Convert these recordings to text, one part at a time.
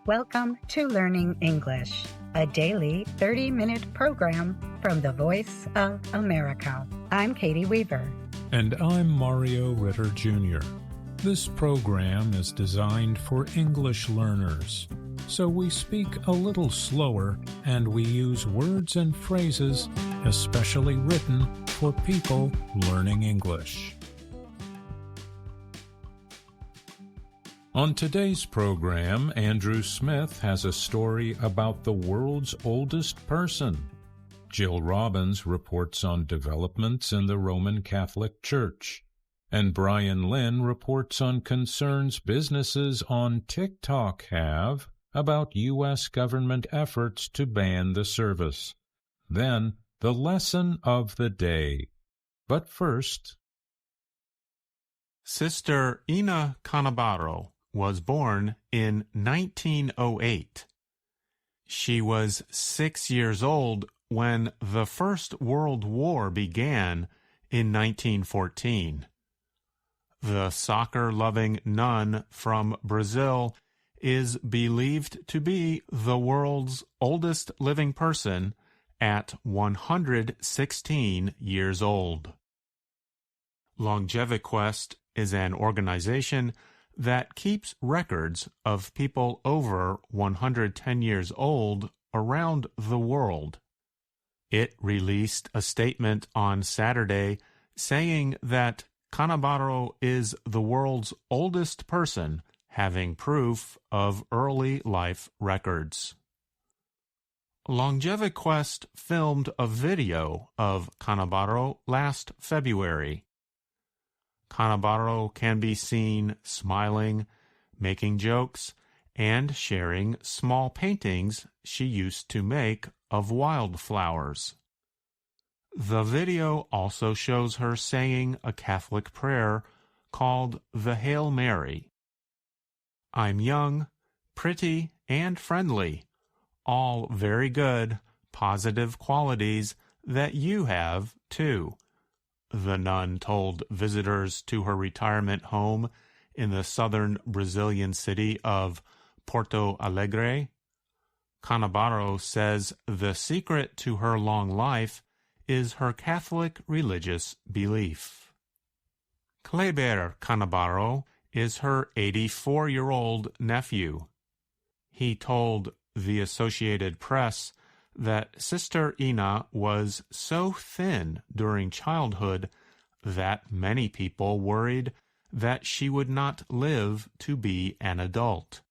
Welcome to Learning English, a daily 30-minute program from the Voice of America. I'm Katie Weaver. And I'm Mario Ritter Jr. This program is designed for English learners, so we speak a little slower and we use words and phrases especially written for people learning English. On today's program, Andrew Smith has a story about the world's oldest person. Jill Robbins reports on developments in the Roman Catholic Church. And Brian Lynn reports on concerns businesses on TikTok have about U.S. government efforts to ban the service. Then, the lesson of the day. But first, Sister Ina Canavaro was born in 1908. She was 6 years old when the First World War began in 1914. The soccer-loving nun from Brazil is believed to be the world's oldest living person at 116 years old. LongeviQuest is an organization that keeps records of people over 110 years old around the world. It released a statement on Saturday saying that Canavaro is the world's oldest person having proof of early life records. LongeviQuest filmed a video of Canavaro last February. Canavaro can be seen smiling, making jokes, and sharing small paintings she used to make of wildflowers. The video also shows her saying a Catholic prayer called the Hail Mary. I'm young, pretty, and friendly, all very good, positive qualities that you have, too, the nun told visitors to her retirement home in the southern Brazilian city of Porto Alegre. Canavaro says the secret to her long life is her Catholic religious belief. Kleber Canavaro is her 84-year-old nephew. He told the Associated Press that Sister Ina was so thin during childhood that many people worried that she would not live to be an adult.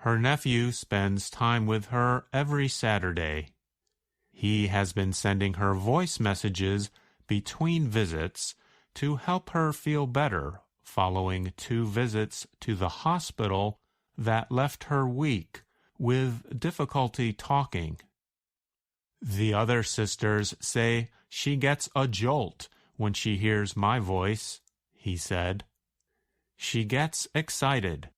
Her nephew spends time with her every Saturday. He has been sending her voice messages between visits to help her feel better following 2 visits to the hospital that left her weak with difficulty talking. The other sisters say she gets a jolt when she hears my voice, he said. She gets excited.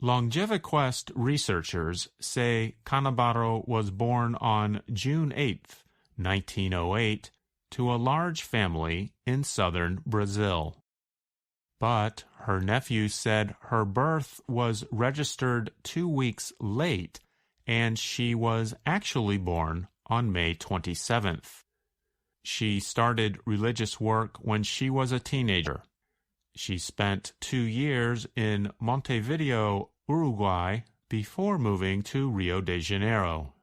LongeviQuest researchers say Canavaro was born on June 8, 1908, to a large family in southern Brazil. But her nephew said her birth was registered 2 weeks late and she was actually born on May 27th. She started religious work when she was a teenager. She spent 2 years in Montevideo, Uruguay, before moving to Rio de Janeiro.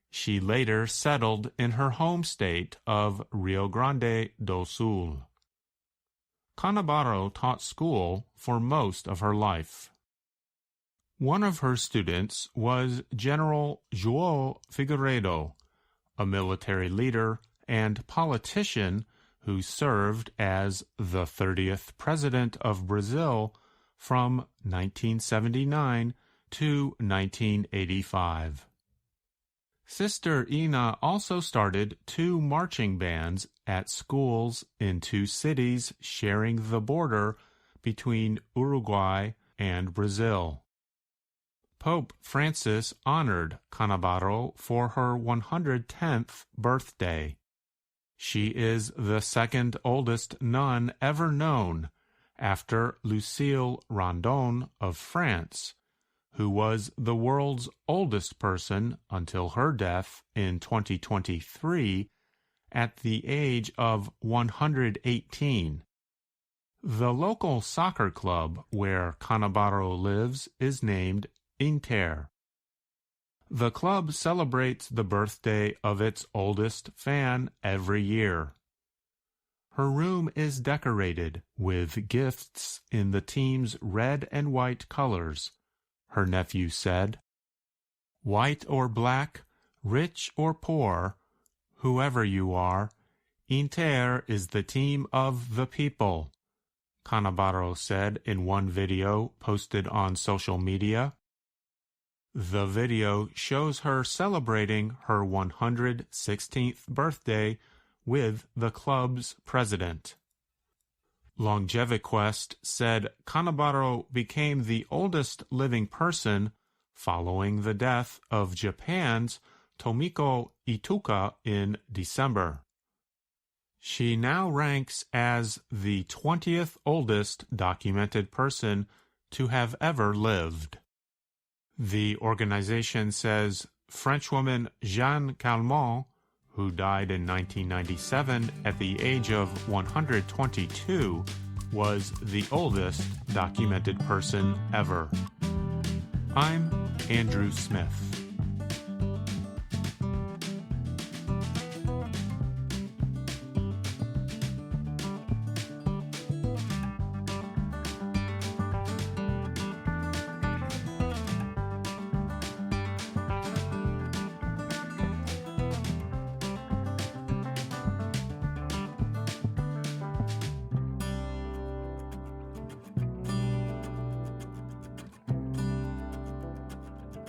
She later settled in her home state of Rio Grande do Sul. Canavaro taught school for most of her life. One of her students was General João Figueiredo, a military leader and politician who served as the 30th President of Brazil from 1979 to 1985. Sister Ina also started 2 marching bands at schools in 2 cities sharing the border between Uruguay and Brazil. Pope Francis honored Canavaro for her 110th birthday. She is the second oldest nun ever known, after Lucille Randon of France, who was the world's oldest person until her death in 2023 at the age of 118. The local soccer club where Cannavaro lives is named Inter. The club celebrates the birthday of its oldest fan every year. Her room is decorated with gifts in the team's red and white colors, her nephew said. White or black, rich or poor, whoever you are, Inter is the team of the people, Cannavaro said in one video posted on social media. The video shows her celebrating her 116th birthday with the club's president. LongeviQuest said Cannavaro became the oldest living person following the death of Japan's Tomiko Ituka in December. She now ranks as the 20th oldest documented person to have ever lived. The organization says Frenchwoman Jeanne Calment, who died in 1997 at the age of 122, was the oldest documented person ever. I'm Andrew Smith.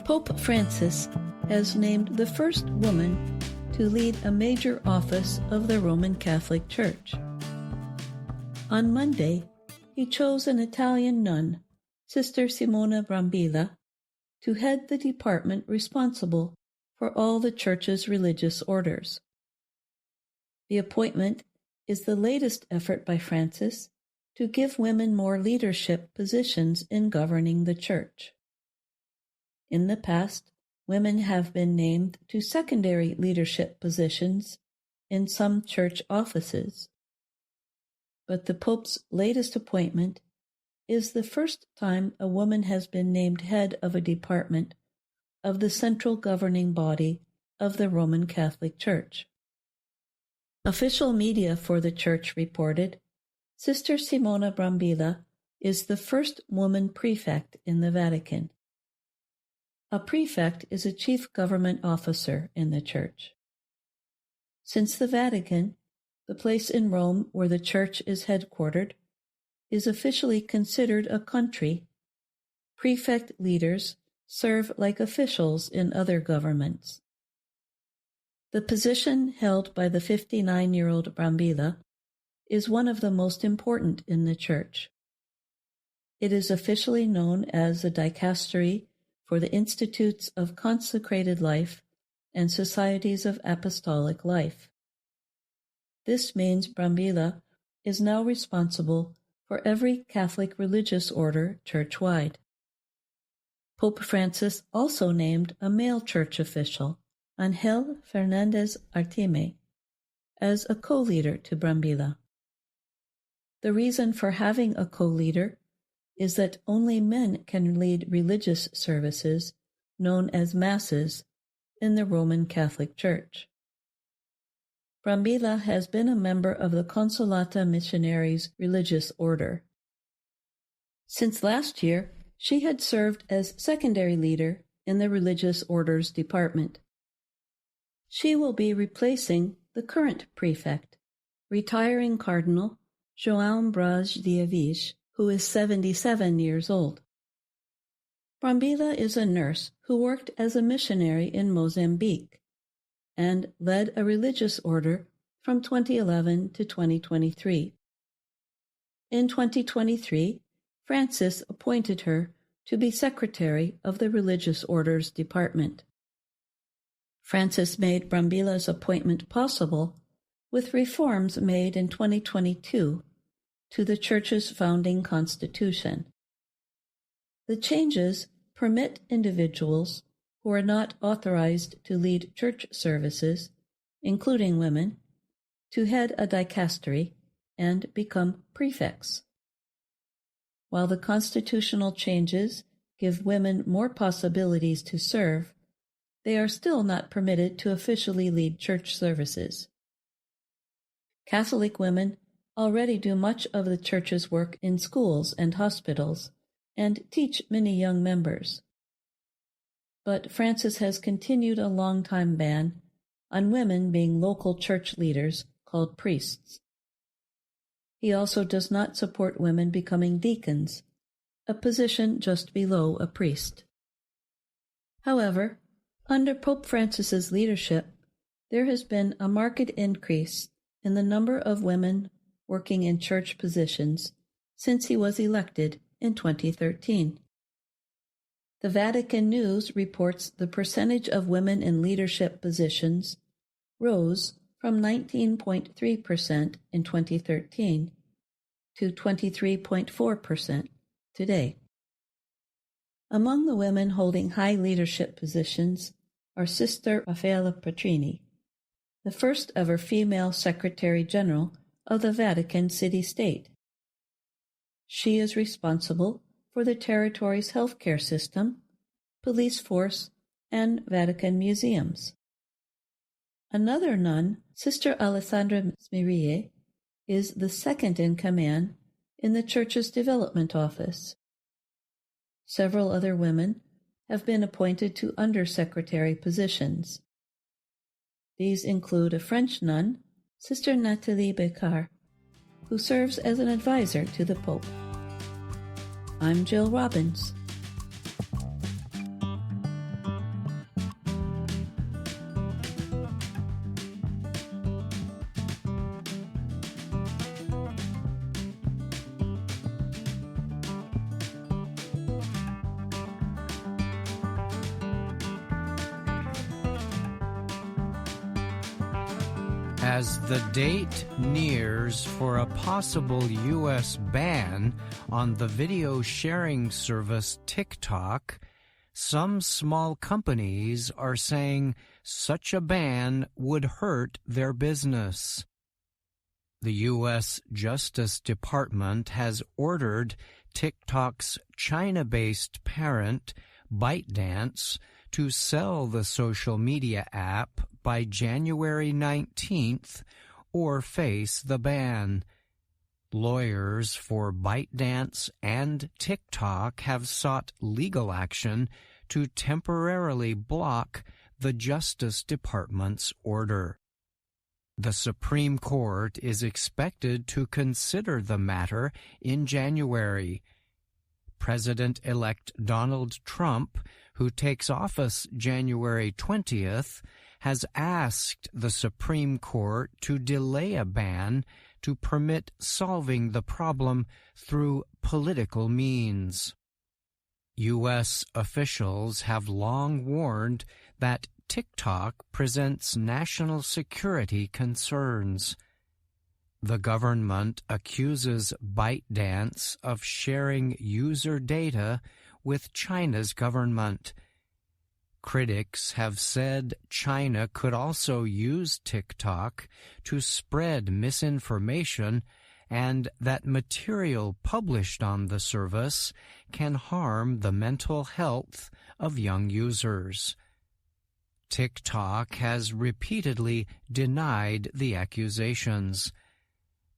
Pope Francis has named the first woman to lead a major office of the Roman Catholic Church. On Monday, he chose an Italian nun, Sister Simona Brambilla, to head the department responsible for all the Church's religious orders. The appointment is the latest effort by Francis to give women more leadership positions in governing the Church. In the past, women have been named to secondary leadership positions in some church offices. But the Pope's latest appointment is the first time a woman has been named head of a department of the central governing body of the Roman Catholic Church. Official media for the Church reported, Sister Simona Brambilla is the first woman prefect in the Vatican. A prefect is a chief government officer in the Church. Since the Vatican, the place in Rome where the Church is headquartered, is officially considered a country, prefect leaders serve like officials in other governments. The position held by the 59-year-old Brambilla is one of the most important in the Church. It is officially known as the Dicastery for the Institutes of Consecrated Life and Societies of Apostolic Life. This means Brambilla is now responsible for every Catholic religious order church-wide. Pope Francis also named a male church official, Ángel Fernández Artime, as a co-leader to Brambilla. The reason for having a co-leader is that only men can lead religious services, known as masses, in the Roman Catholic Church. Brambilla has been a member of the Consolata Missionaries religious order. Since last year, she had served as secondary leader in the religious orders department. She will be replacing the current prefect, retiring Cardinal João Braz de Avis, who is 77 years old. Brambilla is a nurse who worked as a missionary in Mozambique and led a religious order from 2011 to 2023. In 2023, Francis appointed her to be secretary of the Religious Orders Department. Francis made Brambilla's appointment possible with reforms made in 2022 to the Church's founding constitution. The changes permit individuals who are not authorized to lead church services, including women, to head a dicastery and become prefects. While the constitutional changes give women more possibilities to serve, they are still not permitted to officially lead church services. Catholic women already do much of the church's work in schools and hospitals and teach many young members. But Francis has continued a long-time ban on women being local church leaders called priests. He also does not support women becoming deacons, a position just below a priest. However, under Pope Francis's leadership, there has been a marked increase in the number of women working in church positions since he was elected in 2013. The Vatican News reports the percentage of women in leadership positions rose from 19.3% in 2013 to 23.4% today. Among the women holding high leadership positions are Sister Raffaella Petrini, the first ever female Secretary General of the Vatican City-State. She is responsible for the territory's healthcare system, police force, and Vatican museums. Another nun, Sister Alessandra Smirille, is the second in command in the Church's Development Office. Several other women have been appointed to undersecretary positions. These include a French nun, Sister Nathalie Becard, who serves as an advisor to the Pope. I'm Jill Robbins. As the date nears for a possible U.S. ban on the video sharing service TikTok, some small companies are saying such a ban would hurt their business. The U.S. Justice Department has ordered TikTok's China-based parent, ByteDance, to sell the social media app by January 19th or face the ban. Lawyers for ByteDance and TikTok have sought legal action to temporarily block the Justice Department's order. The Supreme Court is expected to consider the matter in January. President-elect Donald Trump, who takes office January 20th, has asked the Supreme Court to delay a ban to permit solving the problem through political means. U.S. officials have long warned that TikTok presents national security concerns. The government accuses ByteDance of sharing user data with China's government. Critics have said China could also use TikTok to spread misinformation and that material published on the service can harm the mental health of young users. TikTok has repeatedly denied the accusations.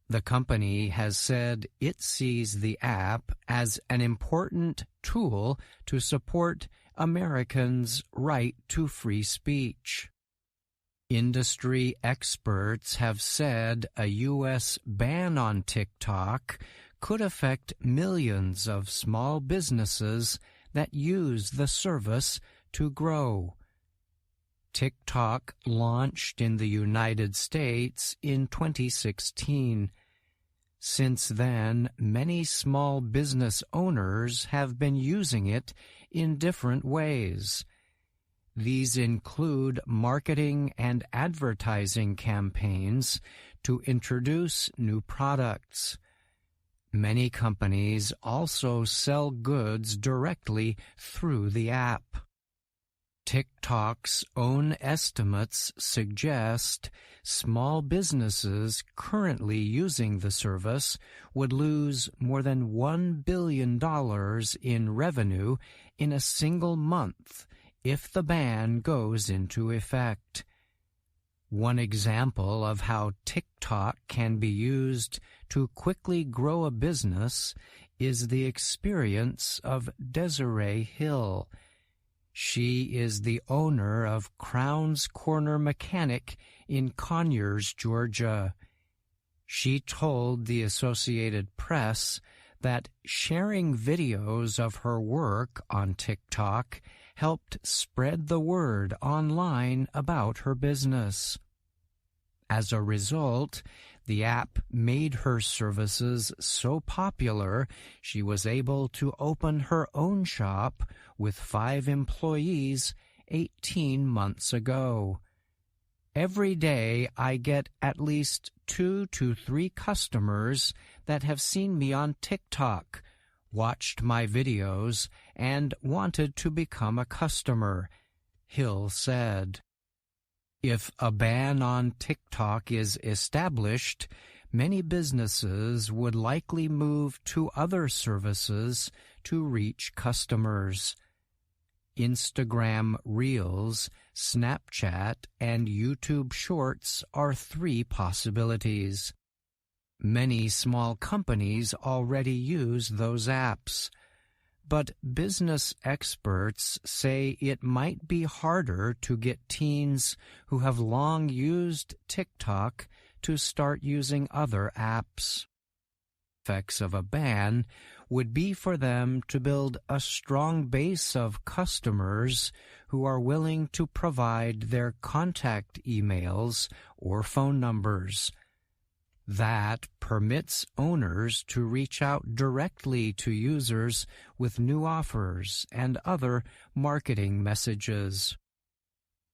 The company has said it sees the app as an important tool to support Americans' right to free speech. Industry experts have said a U.S. ban on TikTok could affect millions of small businesses that use the service to grow. TikTok launched in the United States in 2016. Since then, many small business owners have been using it in different ways. These include marketing and advertising campaigns to introduce new products. Many companies also sell goods directly through the app. TikTok's own estimates suggest small businesses currently using the service would lose more than $1 billion in revenue in a single month if the ban goes into effect. One example of how TikTok can be used to quickly grow a business is the experience of Desiree Hill. She is the owner of Crown's Corner Mechanic in Conyers, Georgia. She told the Associated Press that sharing videos of her work on TikTok helped spread the word online about her business. As a result, the app made her services so popular she was able to open her own shop with 5 employees 18 months ago. Every day I get at least 2 to 3 customers that have seen me on TikTok, watched my videos, and wanted to become a customer, Hill said. If a ban on TikTok is established, many businesses would likely move to other services to reach customers. Instagram Reels, Snapchat, and YouTube Shorts are 3 possibilities. Many small companies already use those apps, but business experts say it might be harder to get teens who have long used TikTok to start using other apps. Effects of a ban would be for them to build a strong base of customers who are willing to provide their contact emails or phone numbers. That permits owners to reach out directly to users with new offers and other marketing messages.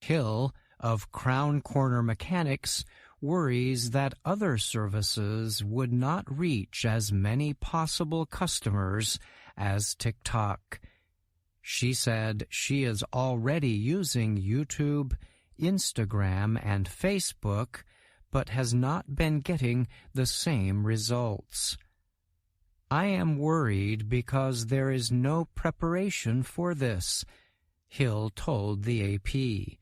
Hill of Crown Corner Mechanics worries that other services would not reach as many possible customers as TikTok. She said she is already using YouTube, Instagram, and Facebook, but has not been getting the same results. I am worried because there is no preparation for this, Hill told the AP.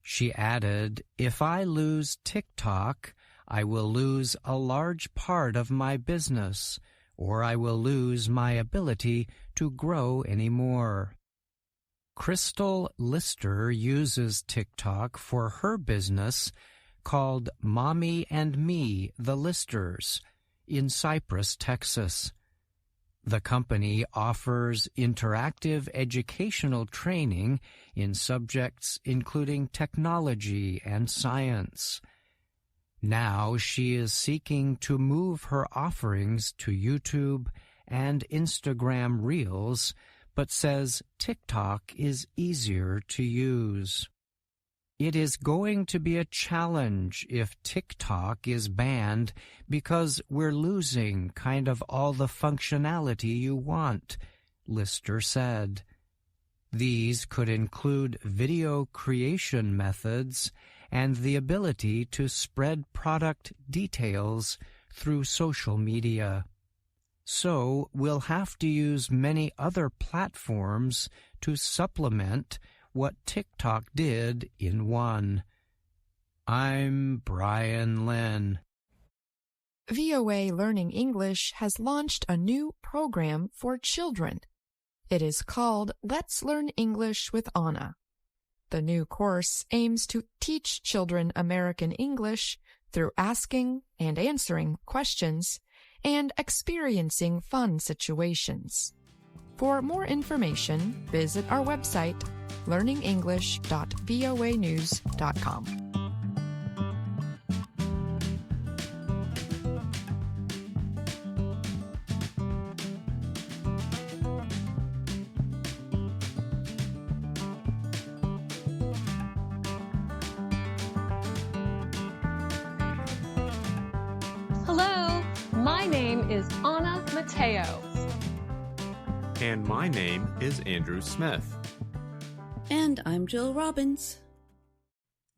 She added, if I lose TikTok, I will lose a large part of my business, or I will lose my ability to grow anymore. Crystal Lister uses TikTok for her business called Mommy and Me, the Listers, in Cypress, Texas. The company offers interactive educational training in subjects including technology and science. Now she is seeking to move her offerings to YouTube and Instagram Reels, but says TikTok is easier to use. It is going to be a challenge if TikTok is banned because we're losing kind of all the functionality you want, Lister said. These could include video creation methods and the ability to spread product details through social media. So we'll have to use many other platforms to supplement what TikTok did in one. I'm Brian Lynn. VOA Learning English has launched a new program for children. It is called Let's Learn English with Anna. The new course aims to teach children American English through asking and answering questions and experiencing fun situations. For more information, visit our website, learningenglish.voanews.com. Hello, my name is Anna Mateo. And my name is Andrew Smith. And I'm Jill Robbins.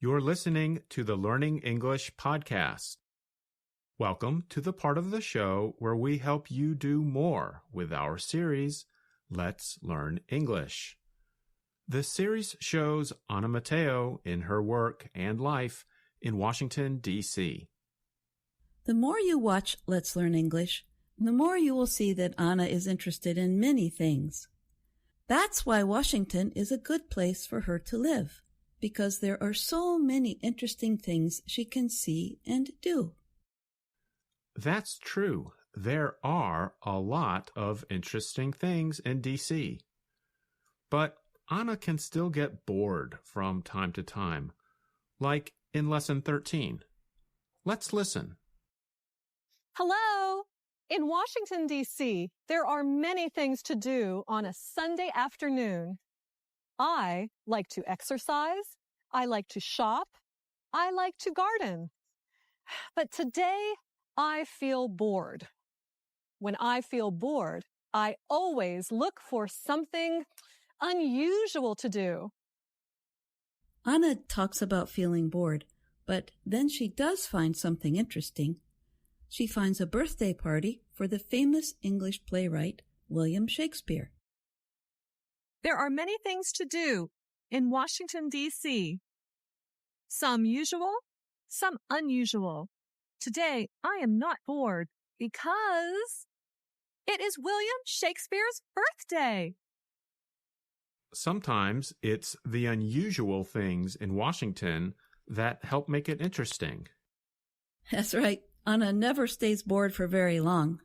You're listening to the Learning English podcast. Welcome to the part of the show where we help you do more with our series, Let's Learn English. The series shows Ana Mateo in her work and life in Washington, D.C. The more you watch Let's Learn English, the more you will see that Ana is interested in many things. That's why Washington is a good place for her to live, because there are so many interesting things she can see and do. That's true. There are a lot of interesting things in D.C. But Ana can still get bored from time to time, like in Lesson 13. Let's listen. Hello! In Washington, D.C., there are many things to do on a Sunday afternoon. I like to exercise. I like to shop. I like to garden. But today, I feel bored. When I feel bored, I always look for something unusual to do. Ana talks about feeling bored, but then she does find something interesting. She finds a birthday party for the famous English playwright William Shakespeare. There are many things to do in Washington, D.C. Some usual, some unusual. Today, I am not bored because it is William Shakespeare's birthday. Sometimes it's the unusual things in Washington that help make it interesting. That's right. Ana never stays bored for very long.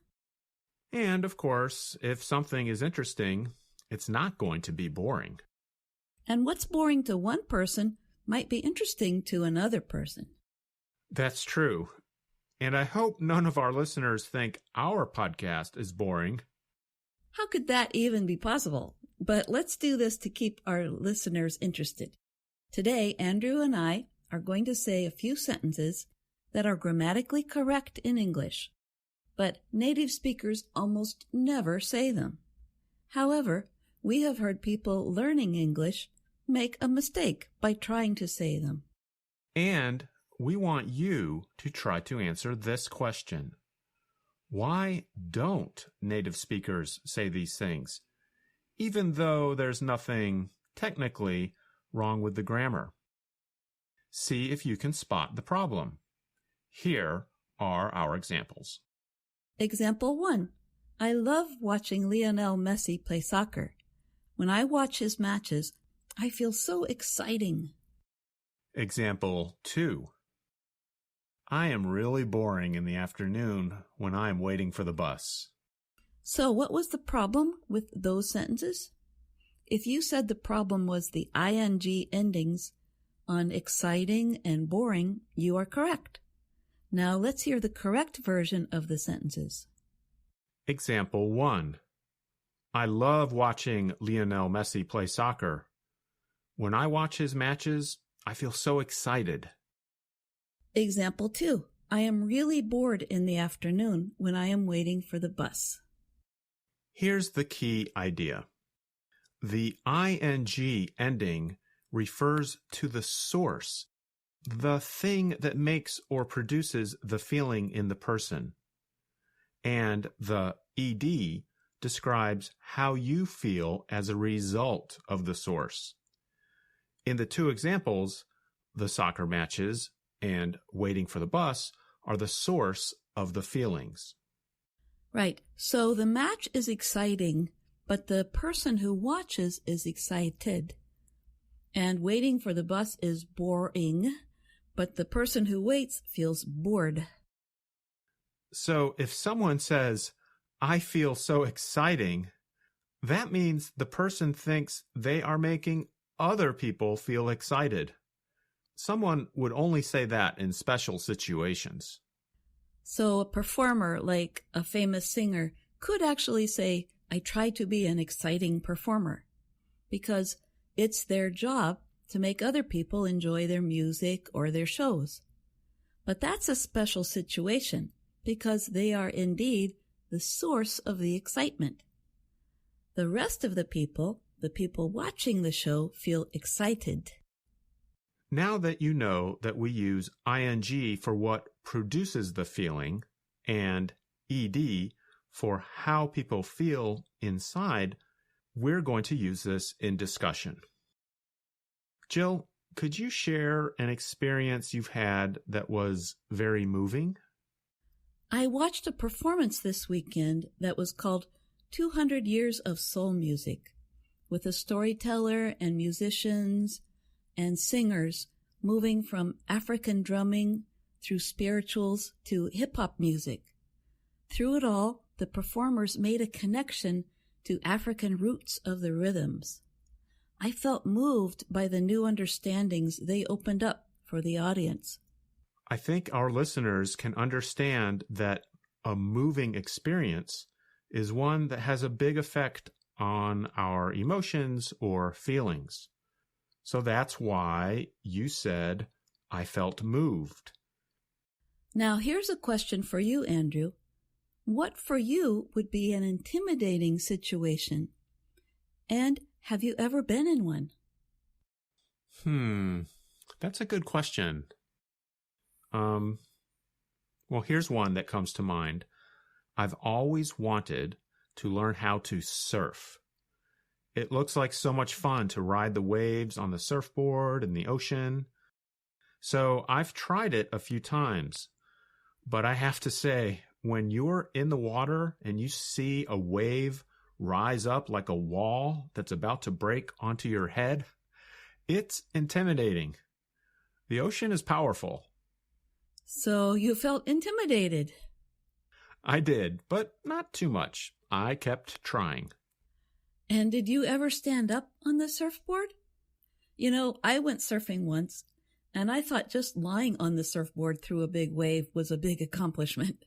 And, of course, if something is interesting, it's not going to be boring. And what's boring to one person might be interesting to another person. That's true. And I hope none of our listeners think our podcast is boring. How could that even be possible? But let's do this to keep our listeners interested. Today, Andrew and I are going to say a few sentences that are grammatically correct in English, but native speakers almost never say them. However, we have heard people learning English make a mistake by trying to say them. And we want you to try to answer this question. Why don't native speakers say these things, even though there's nothing technically wrong with the grammar? See if you can spot the problem. Here are our examples. Example 1. I love watching Lionel Messi play soccer. When I watch his matches, I feel so exciting. Example 2. I am really boring in the afternoon when I am waiting for the bus. So what was the problem with those sentences? If you said the problem was the ing endings on exciting and boring, you are correct. Now let's hear the correct version of the sentences. Example 1. I love watching Lionel Messi play soccer. When I watch his matches, I feel so excited. Example 2. I am really bored in the afternoon when I am waiting for the bus. Here's the key idea. The ing ending refers to the source, the thing that makes or produces the feeling in the person. And the ed describes how you feel as a result of the source. In the two examples, the soccer matches and waiting for the bus are the source of the feelings. Right. So the match is exciting, but the person who watches is excited. And waiting for the bus is boring, but the person who waits feels bored. So if someone says, I feel so exciting, that means the person thinks they are making other people feel excited. Someone would only say that in special situations. So a performer, like a famous singer, could actually say, I try to be an exciting performer, because it's their job to make other people enjoy their music or their shows. But that's a special situation, because they are indeed the source of the excitement. The rest of the people watching the show, feel excited. Now that you know that we use ing for what produces the feeling and ed for how people feel inside, we're going to use this in discussion. Jill, could you share an experience you've had that was very moving? I watched a performance this weekend that was called 200 Years of Soul Music, with a storyteller and musicians and singers moving from African drumming through spirituals to hip-hop music. Through it all, the performers made a connection to African roots of the rhythms. I felt moved by the new understandings they opened up for the audience. I think our listeners can understand that a moving experience is one that has a big effect on our emotions or feelings. So that's why you said, I felt moved. Now here's a question for you, Andrew. What for you would be an intimidating situation? And have you ever been in one? That's a good question. Well, here's one that comes to mind. I've always wanted to learn how to surf. It looks like so much fun to ride the waves on the surfboard in the ocean. So I've tried it a few times, but I have to say, when you're in the water and you see a wave rise up like a wall that's about to break onto your head, it's intimidating. The ocean is powerful. So you felt intimidated? I did, but not too much. I kept trying. And did you ever stand up on the surfboard? You know, I went surfing once, and I thought just lying on the surfboard through a big wave was a big accomplishment.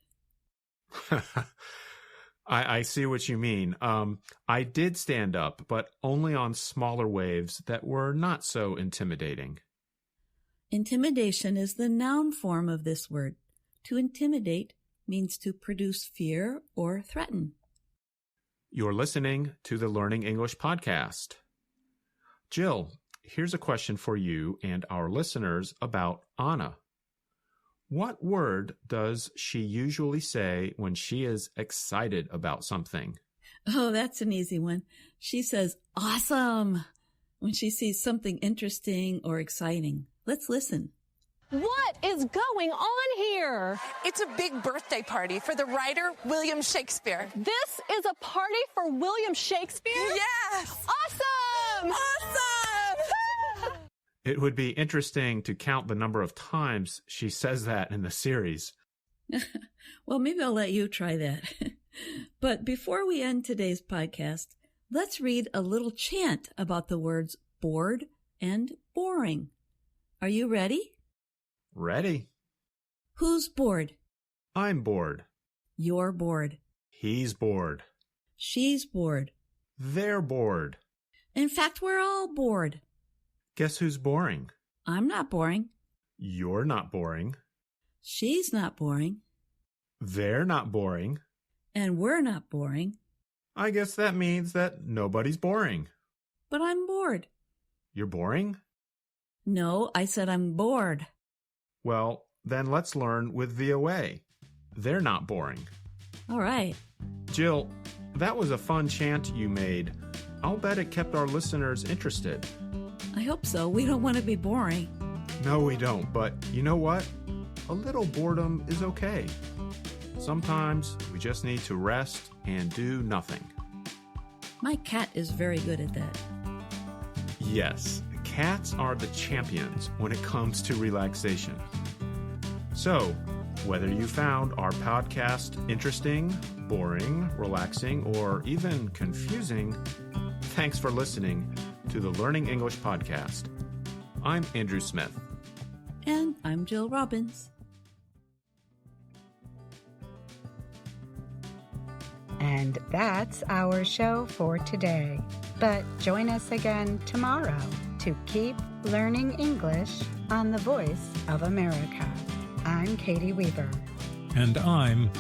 I see what you mean. I did stand up, but only on smaller waves that were not so intimidating. Intimidation is the noun form of this word. To intimidate means to produce fear or threaten. You're listening to the Learning English podcast. Jill, here's a question for you and our listeners about Anna. What word does she usually say when she is excited about something? Oh, that's an easy one. She says, awesome, when she sees something interesting or exciting. Let's listen. What is going on here? It's a big birthday party for the writer William Shakespeare. This is a party for William Shakespeare? Yes! Awesome! Awesome! It would be interesting to count the number of times she says that in the series. Well, maybe I'll let you try that. But before we end today's podcast, let's read a little chant about the words bored and boring. Are you ready? Ready. Who's bored? I'm bored. You're bored. He's bored. She's bored. They're bored. In fact, we're all bored. Guess who's boring? I'm not boring. You're not boring. She's not boring. They're not boring. And we're not boring. I guess that means that nobody's boring. But I'm bored. You're boring? No, I said I'm bored. Well, then let's learn with VOA. They're not boring. All right. Jill, that was a fun chant you made. I'll bet it kept our listeners interested. I hope so. We don't want to be boring. No, we don't. But you know what? A little boredom is okay. Sometimes we just need to rest and do nothing. My cat is very good at that. Yes, cats are the champions when it comes to relaxation. So, whether you found our podcast interesting, boring, relaxing, or even confusing, thanks for listening to the Learning English podcast. I'm Andrew Smith. And I'm Jill Robbins. And that's our show for today. But join us again tomorrow to keep learning English on the Voice of America. I'm Katie Weaver. And I'm